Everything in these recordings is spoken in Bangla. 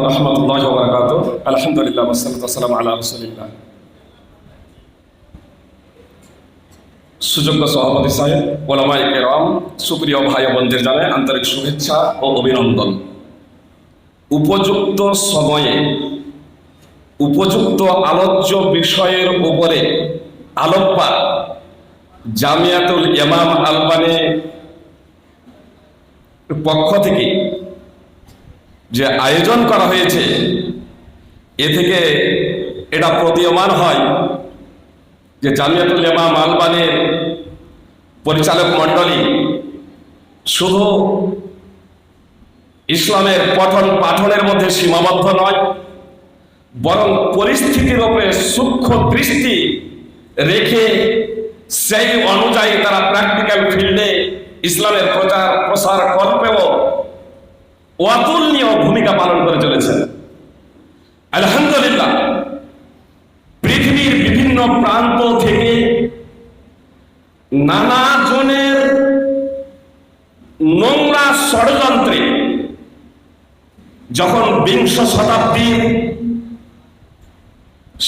রহমতুল্লাহি ওয়া বারাকাতুহু। আলহামদুলিল্লাহ ওয়াসসালাতু ওয়াসসালামু আলা রাসূলিল্লাহ। সুযোগ্য সভাপতি সাহেব, ওলামায়ে কেরাম, সুপ্রিয় ভাই বোনদের জানাই আন্তরিক শুভেচ্ছা ও অভিনন্দন। উপযুক্ত সময়ে উপযুক্ত আলোচ্য বিষয়ের উপরে আলোকপাত জামিয়াতুল ইমাম আলবানী পক্ষ থেকে যে আয়োজন করা হয়েছে, এ থেকে এটা প্রতীয়মান হয় যে জামিয়াতুল ইমাম আলবানীর পরিচালক মণ্ডলী শুধু ইসলামের পঠন পাঠনের মধ্যে সীমাবদ্ধ নয়, বরং পরিস্থিতির উপরে সূক্ষ্ম দৃষ্টি রেখে সেই অনুযায়ী তারা প্র্যাকটিক্যাল ফিল্ডে ইসলামের প্রচার প্রসার কল্পেও অতুলনীয় ভূমিকা পালন করে চলেছেন। আলহামদুলিল্লাহ, পৃথিবীর বিভিন্ন প্রান্ত থেকে নানা জনের নোংরা ষড়যন্ত্রে যখন বিংশ শতাব্দীর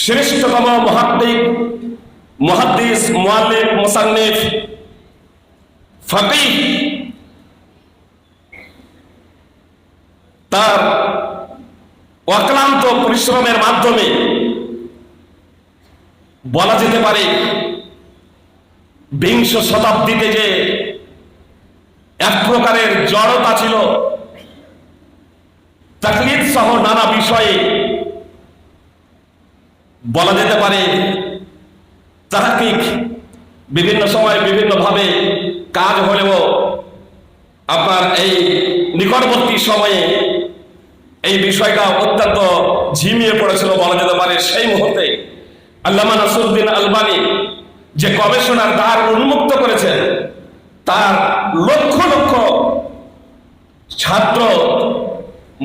শ্রেষ্ঠতম মুহাদ্দিস, মুআল্লিফ, মুসান্নিফ, ফাকিহ তার অক্লান্ত পরিশ্রমের মাধ্যমে বলা যেতে পারে বিংশ শতাব্দীতে যে এক প্রকারের জড়তা ছিল, তাকলিদ সহ নানা বিষয়ে বলা যেতে পারে তাহকিক বিভিন্ন সময় বিভিন্নভাবে কাজ হলেও আপনার এই নিকটবর্তী সময়ে এই বিষয়টা অত্যন্ত ঝিমিয়ে পড়েছিল বলা যেতে পারে। সেই মুহূর্তে আল্লামা নাসিরউদ্দিন আলবানী যে গবেষণার দ্বার উন্মুক্ত করেছেন, তার লক্ষ লক্ষ ছাত্র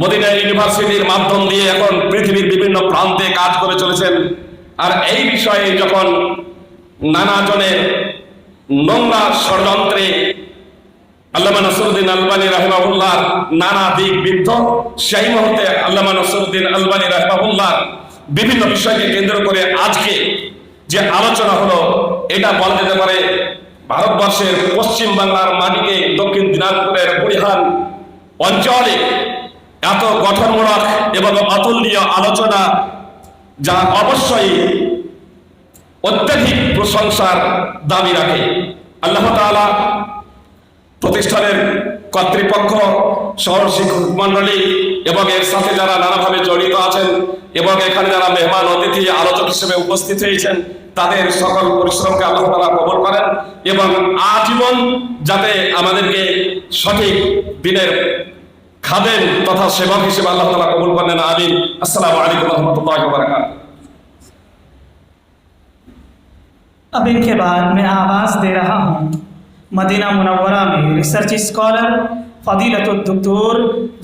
মদিনা ইউনিভার্সিটির মাধ্যম দিয়ে এখন পৃথিবীর বিভিন্ন প্রান্তে কাজ করে চলেছেন। আর এই বিষয়ে যখন নানা জনের নোংরা ষড়যন্ত্রে আল্লামা নাসিরউদ্দিন আলবানী রাহিমাহুল্লাহ নানা দিক বিদ্ধ, সেই মুহূর্তে আল্লামা নাসিরউদ্দিন আলবানী রাহিমাহুল্লাহ বিভিন্ন বিষয়কে কেন্দ্র করে আজকে যে আলোচনা হলো, এটা বলা যেতে পারে ভারতবর্ষের পশ্চিম বাংলার মাটিকে দক্ষিণ দিনাজপুরের বুড়িহান অঞ্চলে এত গঠনমূলক এবং অতুলনীয় আলোচনা, যা অবশ্যই অত্যধিক প্রশংসার দাবি রাখে। আল্লাহ তাআলা প্রতিষ্ঠানের কর্তৃপক্ষ, শহর শিক্ষক মন্ডলী এবং এর সাথে যারা নানাভাবে জড়িত আছেন এবং এখানে যারা মেহমান অতিথি আলোচক হিসেবে উপস্থিত হয়েছেন, তাদের সকল পরিশ্রমকে আল্লাহ তাআলা কবুল করেন এবং আজীবন যাতে আমাদেরকে সঠিক দিনের খাদেম তথা সেবক হিসেবে আল্লাহ তাআলা কবুল করেন, আমিন। আসসালামু আলাইকুম ওয়া রাহমাতুল্লাহি ওয়া বারাকাতুহু। अब इनके बाद मैं आवाज़ दे रहा हूँ मदीना मुनव्वरा में रिसर्च स्कॉलर फजीलतुद डॉक्टर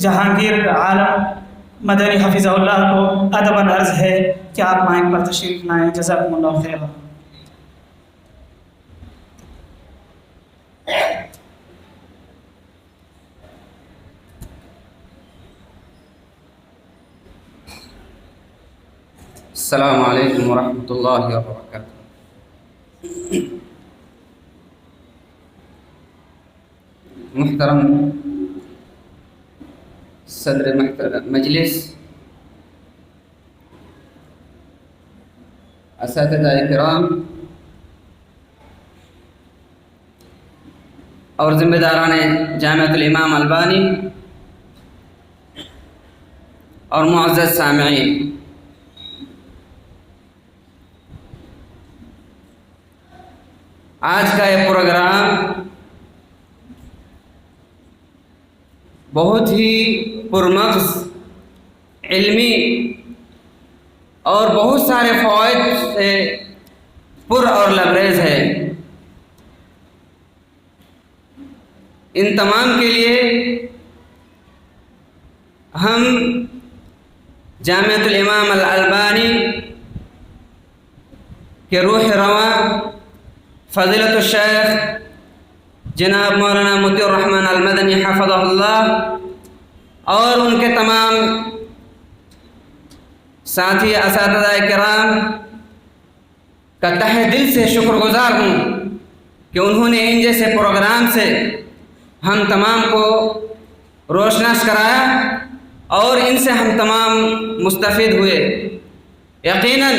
जहांगीर आलम मदनी हफिज़हुल्लाह को अदबन अर्ज़ है कि आप माइक पर तशरीफ़ लाएँ। जज़ाकुमुल्लाह खैर। अस्सलामु अलैकुम वरहमतुल्लाहि वबरकातुहू। मुहतरम सदर मजलिस, असातिज़ाए किराम और ज़िम्मेदारान जामिअतुल इमाम अल्बानी और मुअज़्ज़ज़ सामिईन, आज का ये प्रोग्राम बहुत ही पुरमग़ज़, इल्मी और बहुत सारे फ़वाइद से पुर और लबरेज़ है। इन तमाम के लिए हम जामिअतुल इमाम अल अल्बानी के रूह रवां फ़ज़ीलतुश शेख जनाब मौलाना मोतीउर रहमान अल मदनी हफ़ज़हुल्लाह और उनके तमाम साथ ही असातिज़ा किराम का तहे दिल से शुक्रगुजार हूँ कि उन्होंने इन जैसे प्रोग्राम से हम तमाम को रोशनास कराया और इनसे हम तमाम मुस्तफ़ीद हुए। यकीनन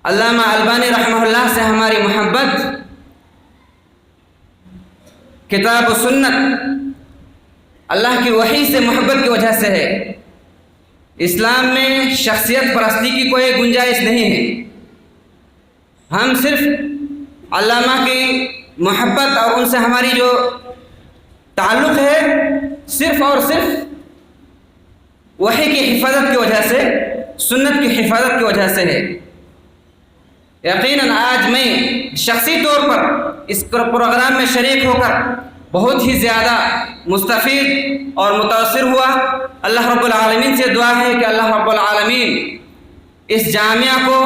अल्लामा अलबानी रहमहुल्लाह से हमारी मोहब्बत किताब व सुन्नत अल्लाह की वही से मोहब्बत की वजह से है। इस्लाम में शख्सियत परस्ती की कोई गुंजाइश नहीं है। हम सिर्फ अल्लामा की मोहब्बत और उनसे हमारी जो ताल्लुक़ है सिर्फ़ और सिर्फ वही की हिफाजत की वजह से, सुन्नत की हिफाजत की वजह से है। यकीनन आज मैं शख्सी तौर पर इस प्रोग्राम में शरीक होकर बहुत ही ज़्यादा मुस्तफ़ीद और मुतासिर हुआ। अल्लाह रब्बुल आलमीन से दुआ है कि अल्लाह रब्बुल आलमीन इस जामिया को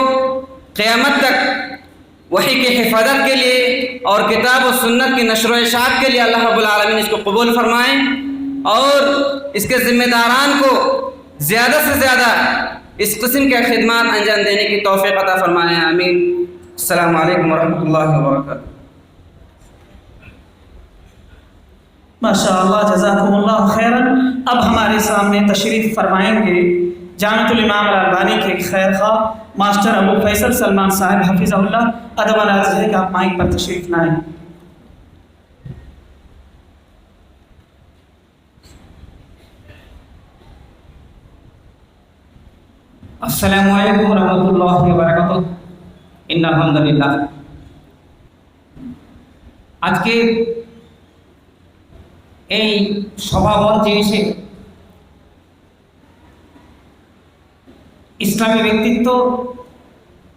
क़यामत तक वही की हिफाजत के लिए और किताब और सुन्नत की नशर व इशाअत के लिए अल्लाह रब्बुल आलमीन इसको कबूल फरमाएँ और इसके ज़िम्मेदारान को ज़्यादा से ज़्यादा इस किस्म के खिदमात अंजाम देने की तौफ़ीक़ अता फरमाएँ। आमीन। अस्सलामु अलैकुम वरहमतुल्लाहि वबरकातुहू। माशाअल्लाह, जज़ाकुमुल्लाह खैरन। अब हमारे सामने तशरीफ़ फरमाएंगे जामिअतुल इमाम अल अलबानी के खैर खा मास्टर अबू फैसल सलमान साहब हफिज़हुल्लाह। अदब अर्ज़ है कि आप माइक पर तशरीफ़ लाएँ। अस्सलामु अलैकुम रहमतुल्लाहि व बारकातुहू। इन्नल हम्दुलिल्लाह। আজকে এই সভামঞ্চে এসে ইসলামী ব্যক্তিত্ব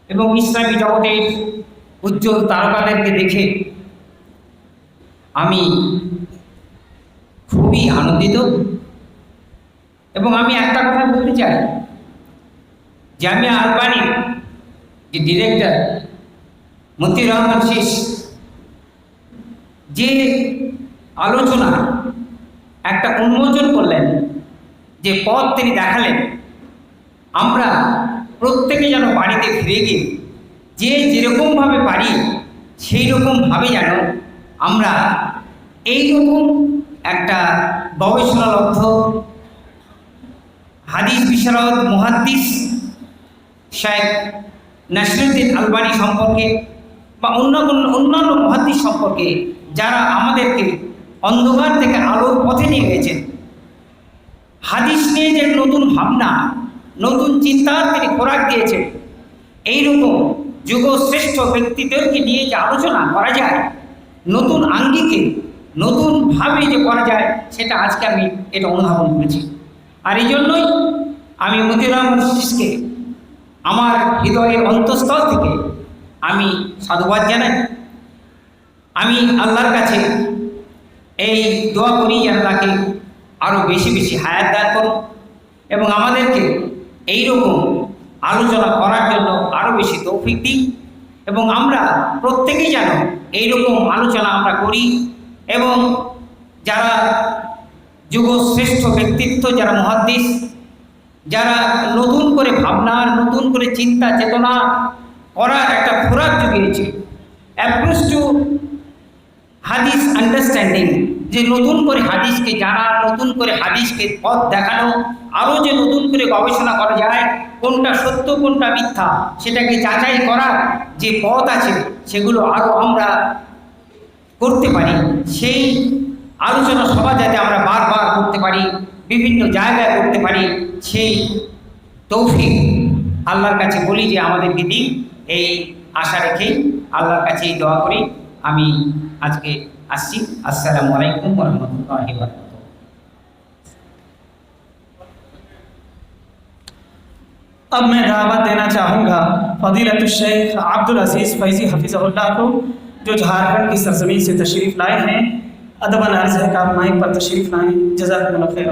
এবং ইসলামী জগতের উজ্জ্বল তারকাদেরকে দেখে আমি খুবই আনন্দিত এবং আমি একটা কথা বলতে চাই, জামিয়া আলবানির যে ডিরেক্টর মতিউর রহমান শীষ যে আলোচনা একটা উন্মোচন করলেন, যে পথ তিনি দেখালেন, আমরা প্রত্যেকে যেন বাড়িতে ফিরে গিয়ে যে যেরকমভাবে পারি সেই রকমভাবে যেন আমরা এইরকম একটা গবেষণালব্ধ হাদিস বিশারদ মুহাদ্দিস শেখ নাসিরুদ্দিন আলবানী সম্পর্কে বা অন্যান্য মুহাদ্দিস সম্পর্কে যারা আমাদেরকে অন্ধকার থেকে আলোর পথে নিয়ে গেছেন, হাদিস নিয়ে যে নতুন ভাবনা, নতুন চিন্তার তিনি খোরাক দিয়েছেন, এইরকম যুগশ্রেষ্ঠ ব্যক্তিদেরকে নিয়ে যে আলোচনা করা যায়, নতুন আঙ্গিকে নতুনভাবে যে করা যায়, সেটা আজকে আমি এটা অনুধাবন করেছি। আর এই জন্যই আমি মতিউর রহমান শীষকে আমার হৃদয়ের অন্তঃস্থল থেকে আমি সাধুবাদ জানাই। আমি আল্লাহর কাছে এই দোয়া করি যেন তাকে আরও বেশি বেশি হায়াত দান করুন এবং আমাদেরকে এইরকম আলোচনা করার জন্য আরও বেশি তৌফিক দিন এবং আমরা প্রত্যেকেই যেন এইরকম আলোচনা আমরা করি এবং যারা যুগশ্রেষ্ঠ ব্যক্তিত্ব, যারা মুহাদ্দিস, যারা নতুন করে ভাবনার, নতুন করে চিন্তা চেতনা করার একটা খোরাক জুগিয়েছে, অ্যাপ্রোচ টু হাদিস আন্ডারস্ট্যান্ডিং, যে নতুন করে হাদিসকে জানা, নতুন করে হাদিসকে পথ দেখানো, আরও যে নতুন করে গবেষণা করা যায়, কোনটা সত্য কোনটা মিথ্যা সেটাকে যাচাই করার যে পথ আছে সেগুলো আরও আমরা করতে পারি, সেই আলোচনা সভা যাতে আমরা বারবার করতে পারি, বিভিন্ন জায়গায় করতে পারি, সেই তৌফিক আল্লাহর কাছে বলি যে আমাদেরকে দিন। এই আশা রেখেই আল্লাহর কাছে এই দোয়া করি আমি আজকে আসছি। আসসালামু আলাইকুম ওয়া রাহমাতুল্লাহি ওয়া বারাকাতুহু। अब मैं दावत देना चाहूँगा फजीलतुल शेख अब्दुल अजीज़ फैज़ी हफिज़हुल्लाह को, जो झारखंड की सरजमीन से तशरीफ़ लाए हैं। अदब अर्ज़ है कि आप माइक पर तशरीफ़ लाएँ। जज़ाकुमुल्लाह खैर।